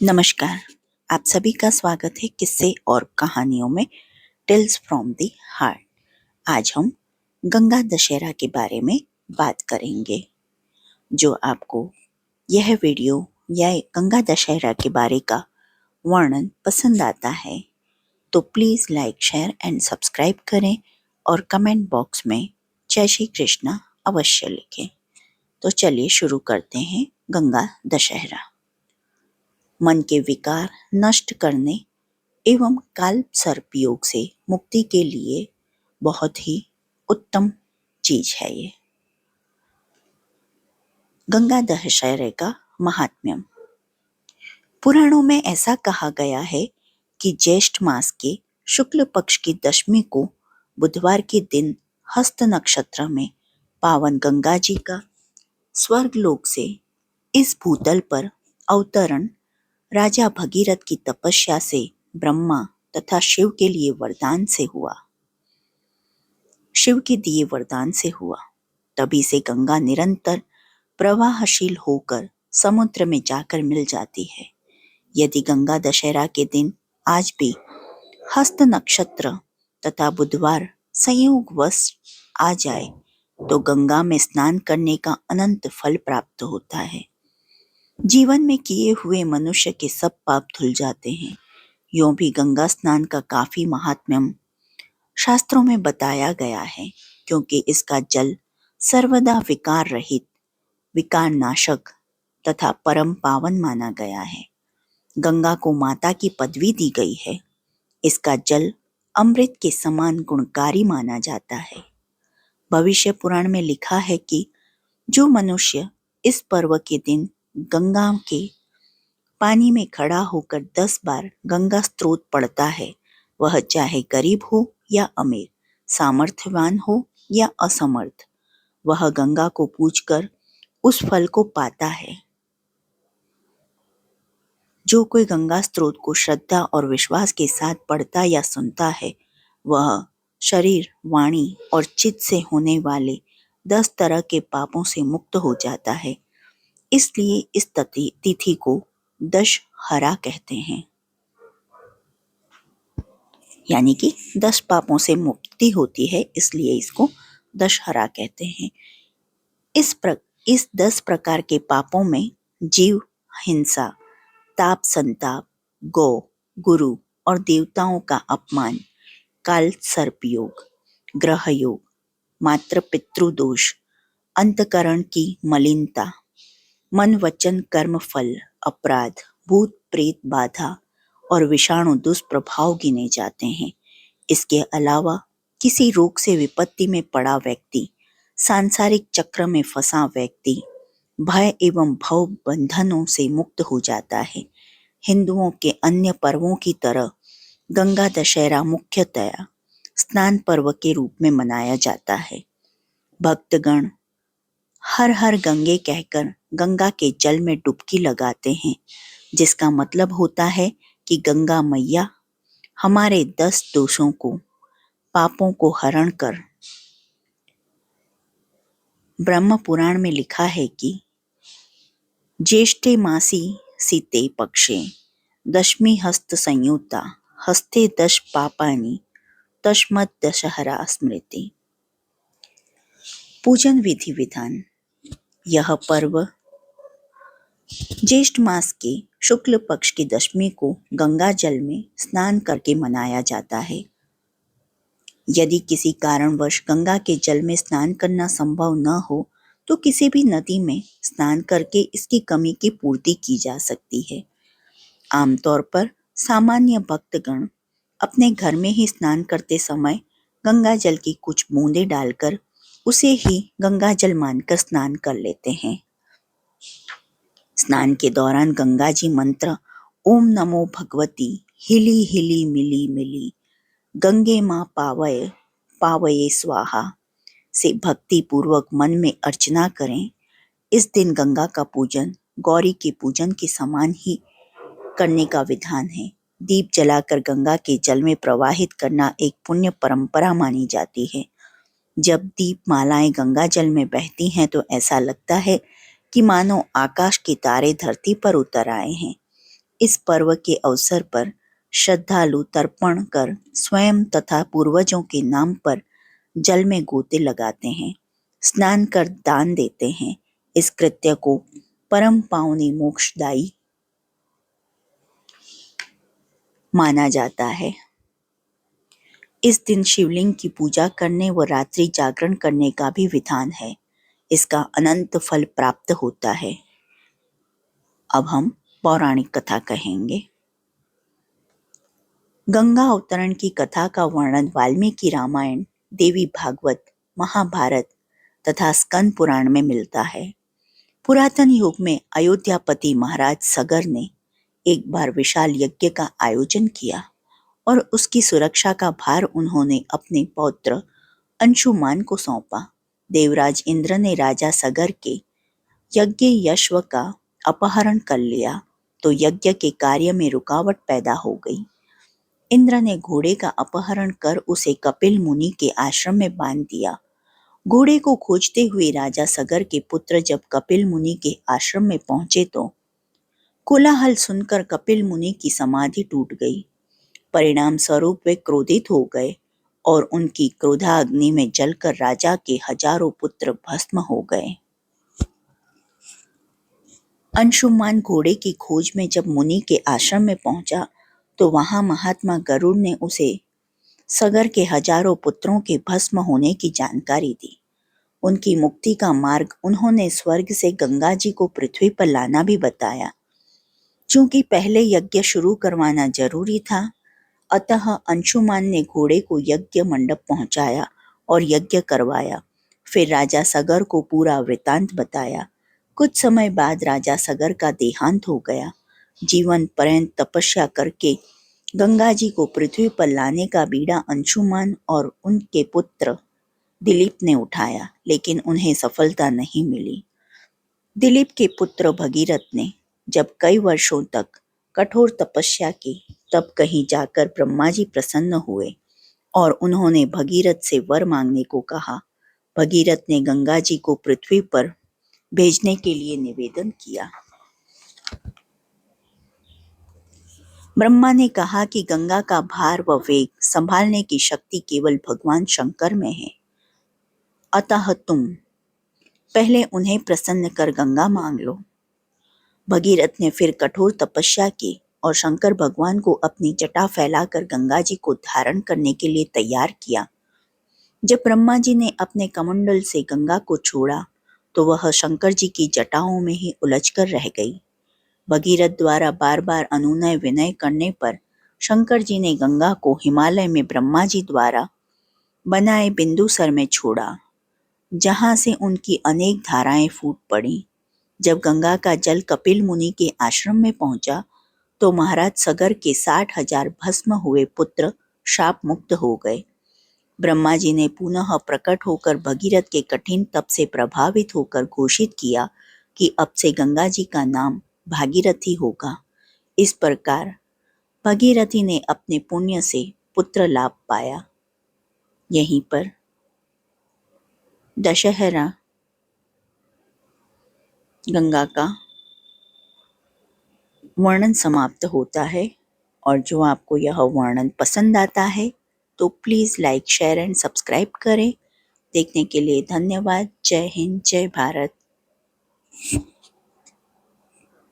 नमस्कार। आप सभी का स्वागत है किस्से और कहानियों में टेल्स फ्रॉम द हार्ट। आज हम गंगा दशहरा के बारे में बात करेंगे। जो आपको यह वीडियो या गंगा दशहरा के बारे का वर्णन पसंद आता है तो please like, share and subscribe करें और कमेंट बॉक्स में जय श्री कृष्णा अवश्य लिखें। तो चलिए शुरू करते हैं गंगा दशहरा। मन के विकार नष्ट करने एवं काल सर्प योग से मुक्ति के लिए बहुत ही उत्तम चीज है ये गंगा दशहरे का महात्म्यम। पुराणों में ऐसा कहा गया है कि ज्येष्ठ मास के शुक्ल पक्ष की दशमी को बुधवार के दिन हस्त नक्षत्र में पावन गंगा जी का स्वर्ग लोक से इस भूतल पर अवतरण राजा भगीरथ की तपस्या से ब्रह्मा तथा शिव के लिए वरदान से हुआ। शिव के दिए वरदान से हुआ। तभी से गंगा निरंतर प्रवाहशील होकर समुद्र में जाकर मिल जाती है। यदि गंगा दशहरा के दिन आज भी हस्त नक्षत्र तथा बुधवार संयोगवश आ जाए तो गंगा में स्नान करने का अनंत फल प्राप्त होता है। जीवन में किए हुए मनुष्य के सब पाप धुल जाते हैं। यूं भी गंगा स्नान का काफी महात्म्यम शास्त्रों में बताया गया है, क्योंकि इसका जल सर्वदा विकार रहित, विकार नाशक तथा परम पावन माना गया है। गंगा को माता की पदवी दी गई है। इसका जल अमृत के समान गुणकारी माना जाता है। भविष्य पुराण में लिखा है कि जो मनुष्य इस पर्व के दिन गंगा के पानी में खड़ा होकर 10 बार गंगा स्तोत्र पढ़ता है, वह चाहे गरीब हो या अमीर, सामर्थ्यवान हो या असमर्थ, वह गंगा को पूजकर उस फल को पाता है। जो कोई गंगा स्तोत्र को श्रद्धा और विश्वास के साथ पढ़ता या सुनता है, वह शरीर, वाणी और चित्त से होने वाले 10 तरह के पापों से मुक्त हो जाता है। इसलिए इस तिथि को दशहरा कहते हैं, यानी कि 10 पापों से मुक्ति होती है, इसलिए इसको दशहरा कहते हैं। इस 10 प्रकार के पापों में जीव हिंसा, ताप संताप, गौ, गुरु और देवताओं का अपमान, काल सर्प योग, ग्रह योग, मातृ पितृ दोष, अंतकरण की मलिनता, मन वचन कर्म फल, अपराध, भूत प्रेत बाधा और विषाणु दुष्प्रभाव गिने जाते हैं। इसके अलावा किसी रोग से विपत्ति में पड़ा व्यक्ति, सांसारिक चक्र में फंसा व्यक्ति भय एवं भव बंधनों से मुक्त हो जाता है। हिंदुओं के अन्य पर्वों की तरह गंगा दशहरा मुख्यतया स्नान पर्व के रूप में मनाया जाता है। भक्तगण हर हर गंगे कहकर गंगा के जल में डुबकी लगाते हैं, जिसका मतलब होता है कि गंगा मैया हमारे 10 दोषों को, पापों को हरण कर। ब्रह्म पुराण में लिखा है कि ज्येष्ठे मासी सीते पक्षे दशमी हस्त संयुता हस्ते 10 पापानि तस्मत् दशहरा स्मृति। पूजन विधि विधान। यह पर्व ज्येष्ठ मास के शुक्ल पक्ष की दशमी को गंगा जल में स्नान करके मनाया जाता है। यदि किसी कारणवश गंगा के जल में स्नान करना संभव न हो तो किसी भी नदी में स्नान करके इसकी कमी की पूर्ति की जा सकती है। आमतौर पर सामान्य भक्तगण अपने घर में ही स्नान करते समय गंगा जल की कुछ बूंदें डालकर उसे ही गंगा जल मानकर स्नान कर लेते हैं। स्नान के दौरान गंगा जी मंत्र ओम नमो भगवती हिली हिली मिली मिली गंगे माँ पावय पावये स्वाहा से भक्ति पूर्वक मन में अर्चना करें। इस दिन गंगा का पूजन गौरी के पूजन के समान ही करने का विधान है। दीप जलाकर गंगा के जल में प्रवाहित करना एक पुण्य परंपरा मानी जाती है। जब दीप मालाएं गंगा जल में बहती हैं तो ऐसा लगता है कि मानो आकाश के तारे धरती पर उतर आए हैं। इस पर्व के अवसर पर श्रद्धालु तर्पण कर स्वयं तथा पूर्वजों के नाम पर जल में गोते लगाते हैं, स्नान कर दान देते हैं। इस कृत्य को परम पावनी मोक्षदायी माना जाता है। इस दिन शिवलिंग की पूजा करने व रात्रि जागरण करने का भी विधान है। इसका अनंत फल प्राप्त होता है। अब हम पौराणिक कथा कहेंगे। गंगा अवतरण की कथा का वर्णन वाल्मीकि रामायण, देवी भागवत, महाभारत तथा स्कंद पुराण में मिलता है। पुरातन युग में अयोध्यापति महाराज सगर ने एक बार विशाल यज्ञ का आयोजन किया और उसकी सुरक्षा का भार उन्होंने अपने पौत्र अंशुमान को सौंपा। देवराज इंद्र ने राजा सगर के यज्ञ यश्व का अपहरण कर लिया तो यज्ञ के कार्य में रुकावट पैदा हो गई। इंद्र ने घोड़े का अपहरण कर उसे कपिल मुनि के आश्रम में बांध दिया। घोड़े को खोजते हुए राजा सगर के पुत्र जब कपिल मुनि के आश्रम में पहुंचे तो कोलाहल सुनकर कपिल मुनि की समाधि टूट गई। परिणाम स्वरूप वे क्रोधित हो गए और उनकी क्रोधाग्नि में जलकर राजा के हजारों पुत्र भस्म हो गए। अंशुमान घोड़े की खोज में जब मुनि के आश्रम में पहुंचा तो वहां महात्मा गरुड़ ने उसे सगर के हजारों पुत्रों के भस्म होने की जानकारी दी। उनकी मुक्ति का मार्ग उन्होंने स्वर्ग से गंगा जी को पृथ्वी पर लाना भी बताया। चूंकि पहले यज्ञ शुरू करवाना जरूरी था, अतः अंशुमान ने घोड़े को यज्ञ मंडप पहुंचाया और यज्ञ करवाया। फिर राजा सगर को पूरा वृतांत बताया। कुछ समय बाद राजा सगर का देहांत हो गया। जीवन पर्यंत तपस्या करके गंगा जी को पृथ्वी पर लाने का बीड़ा अंशुमान और उनके पुत्र दिलीप ने उठाया, लेकिन उन्हें सफलता नहीं मिली। दिलीप के पुत्र भगीरथ ने जब कई वर्षों तक कठोर तपस्या की, तब कहीं जाकर ब्रह्मा जी प्रसन्न हुए और उन्होंने भगीरथ से वर मांगने को कहा। भगीरथ ने गंगा जी को पृथ्वी पर भेजने के लिए निवेदन किया। ब्रह्मा ने कहा कि गंगा का भार व वेग संभालने की शक्ति केवल भगवान शंकर में है, अतः तुम पहले उन्हें प्रसन्न कर गंगा मांग लो। भगीरथ ने फिर कठोर तपस्या की और शंकर भगवान को अपनी जटा फैलाकर गंगा जी को धारण करने के लिए तैयार किया। जब ब्रह्मा जी ने अपने कमंडल से गंगा को छोड़ा तो वह शंकर जी की जटाओं में ही उलझकर रह गई। भगीरथ द्वारा बार बार अनुनय विनय करने पर शंकर जी ने गंगा को हिमालय में ब्रह्मा जी द्वारा बनाए बिंदुसर में छोड़ा, जहां से उनकी अनेक धाराएं फूट पड़ी। जब गंगा का जल कपिल मुनि के आश्रम में पहुंचा तो महाराज सगर के 60,000 भस्म हुए पुत्र शाप मुक्त हो गए। ब्रह्मा जी ने पुनः प्रकट होकर भगीरथ के कठिन तप से प्रभावित होकर घोषित किया कि अब से गंगा जी का नाम भागीरथी होगा। इस प्रकार भगीरथी ने अपने पुण्य से पुत्र लाभ पाया। यहीं पर दशहरा गंगा का वर्णन समाप्त होता है। और जो आपको यह वर्णन पसंद आता है तो please like, share and subscribe करें। देखने के लिए धन्यवाद। जय हिंद, जय भारत।